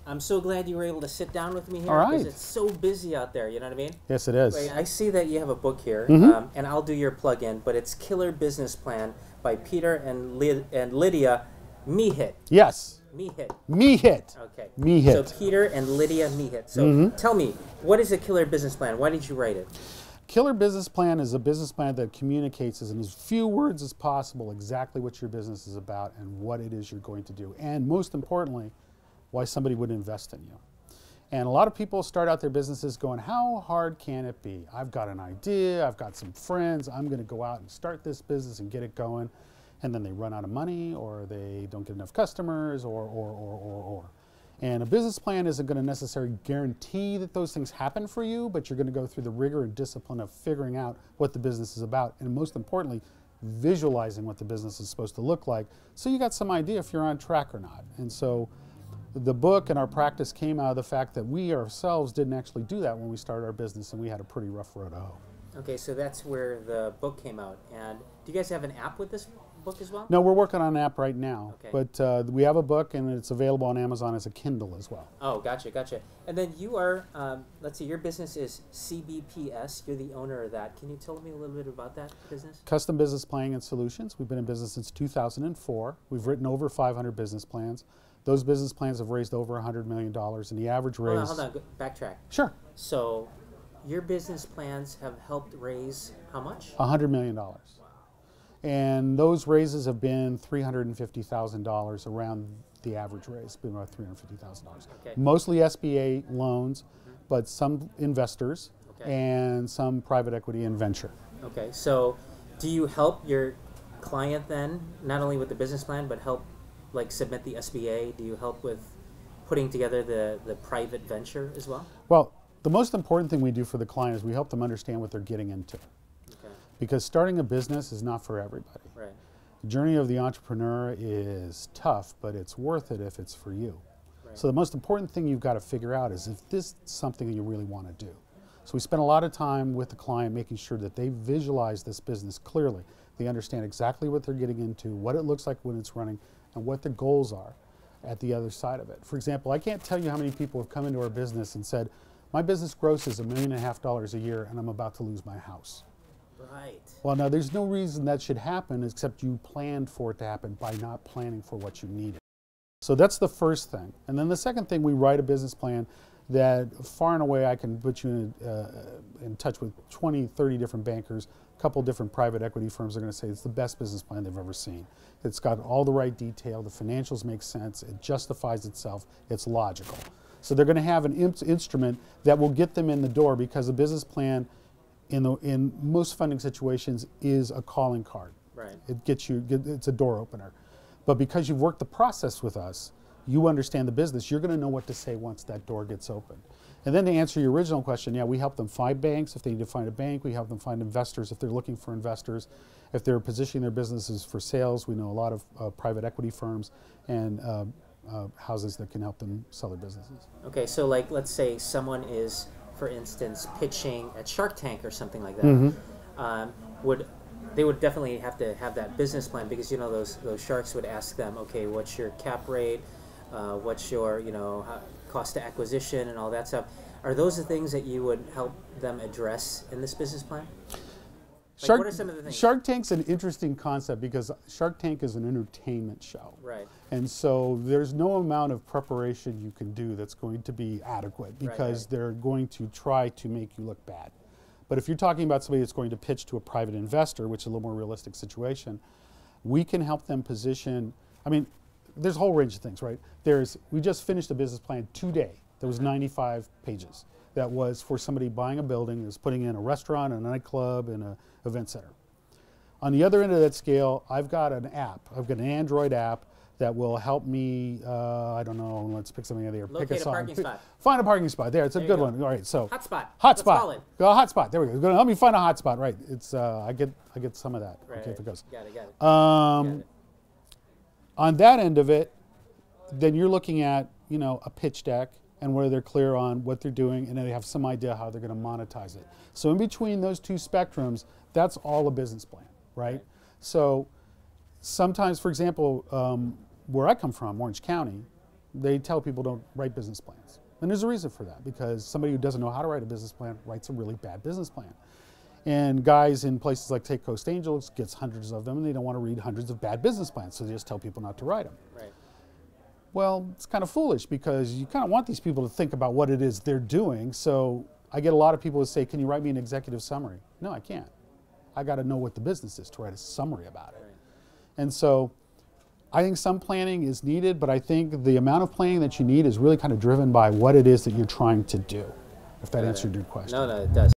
I'm so glad you were able to sit down with me here. All right. Because it's so busy out there, you know what I mean? Yes, it is. Wait, I see that you have a book here, and I'll do your plug-in, but it's Killer Business Plan by Peter and Lydia Mehit. Yes. Mehit. Mehit. Okay. Mehit. So Peter and Lydia Mehit. So tell me, what is a killer business plan? Why did you write it? Killer Business Plan is a business plan that communicates in as few words as possible exactly what your business is about and what it is you're going to do. And most importantly, why somebody would invest in you. And a lot of people start out their businesses going, how hard can it be? I've got an idea, I've got some friends, I'm going to go out and start this business and get it going. And then they run out of money, or they don't get enough customers, or. And a business plan isn't going to necessarily guarantee that those things happen for you, but you're going to go through the rigor and discipline of figuring out what the business is about, and most importantly, visualizing what the business is supposed to look like, so you got some idea if you're on track or not. And so the book and our practice came out of the fact that we ourselves didn't actually do that when we started our business, and we had a pretty rough road to hoe. Okay, so that's where the book came out. And do you guys have an app with this book as well? No, we're working on an app right now. Okay. But we have a book, and it's available on Amazon as a Kindle as well. Oh, gotcha, gotcha. And then you are, let's see, your business is CBPS. You're the owner of that. Can you tell me a little bit about that business? Custom Business Planning and Solutions. We've been in business since 2004. We've written over 500 business plans. Those business plans have raised over $100 million, and the average raise... Hold on, backtrack. Sure. So your business plans have helped raise how much? $100 million. And those raises have been $350,000 around the average raise, been about $350,000. Okay. Mostly SBA loans, but some investors and some private equity and venture. Okay, so do you help your client then, not only with the business plan, but help like submit the SBA? Do you help with putting together the private venture as well? Well, the most important thing we do for the client is we help them understand what they're getting into. Okay. Because starting a business is not for everybody. Right. The journey of the entrepreneur is tough, but it's worth it if it's for you. Right. So the most important thing you've got to figure out is if this is something you really want to do. So we spend a lot of time with the client making sure that they visualize this business clearly. They understand exactly what they're getting into, what it looks like when it's running, and what the goals are at the other side of it. For example, I can't tell you how many people have come into our business and said, my business gross is $1.5 million a year and I'm about to lose my house. Right. Well, now there's no reason that should happen except you planned for it to happen by not planning for what you needed. So that's the first thing. And then the second thing, we write a business plan that far and away I can put you in touch with 20, 30 different bankers, a couple different private equity firms are going to say it's the best business plan they've ever seen. It's got all the right detail, the financials make sense, it justifies itself, it's logical. So they're going to have an instrument that will get them in the door, because a business plan in most funding situations is a calling card. Right. It gets you, it's a door opener. But because you've worked the process with us, you understand the business, you're going to know what to say once that door gets open. And then to answer your original question, yeah, we help them find banks if they need to find a bank. We help them find investors if they're looking for investors. If they're positioning their businesses for sales, we know a lot of private equity firms and houses that can help them sell their businesses. Okay, so like let's say someone is, for instance, pitching at Shark Tank or something like that. They would definitely have to have that business plan, because you know those sharks would ask them, okay, what's your cap rate, what's your cost to acquisition and all that stuff. Are those the things that you would help them address in this business plan? Like, what are some of the things? Shark Tank's an interesting concept because Shark Tank is an entertainment show. Right. And so there's no amount of preparation you can do that's going to be adequate, because they're going to try to make you look bad. But if you're talking about somebody that's going to pitch to a private investor, which is a little more realistic situation, we can help them position. I mean, there's a whole range of things, right? We just finished a business plan today that was 95 pages. That was for somebody buying a building that was putting in a restaurant, a nightclub, and an event center. On the other end of that scale, I've got an app. I've got an Android app that will help me, I don't know, let's pick something out of here. Locate a parking spot. Find a parking spot. There, it's a There good you one. All right, so. Hotspot. Hotspot. Let's call it. Hotspot. There we go. It's going to help me find a hotspot. Right. It's I get some of that. Right. Okay, if it goes. Got it. Um, Got it. On that end of it, then you're looking at a pitch deck and whether they're clear on what they're doing, and then they have some idea how they're going to monetize it. So in between those two spectrums, that's all a business plan, right? So sometimes, for example, where I come from, Orange County, they tell people don't write business plans. And there's a reason for that, because somebody who doesn't know how to write a business plan writes a really bad business plan. And guys in places like Take Coast Angels gets hundreds of them, and they don't want to read hundreds of bad business plans, so they just tell people not to write them. Right. Well, it's kind of foolish, because you kind of want these people to think about what it is they're doing. So I get a lot of people who say, can you write me an executive summary? No, I can't. I got to know what the business is to write a summary about it. Right. And so I think some planning is needed, but I think the amount of planning that you need is really kind of driven by what it is that you're trying to do, if that answered your question. No, it does.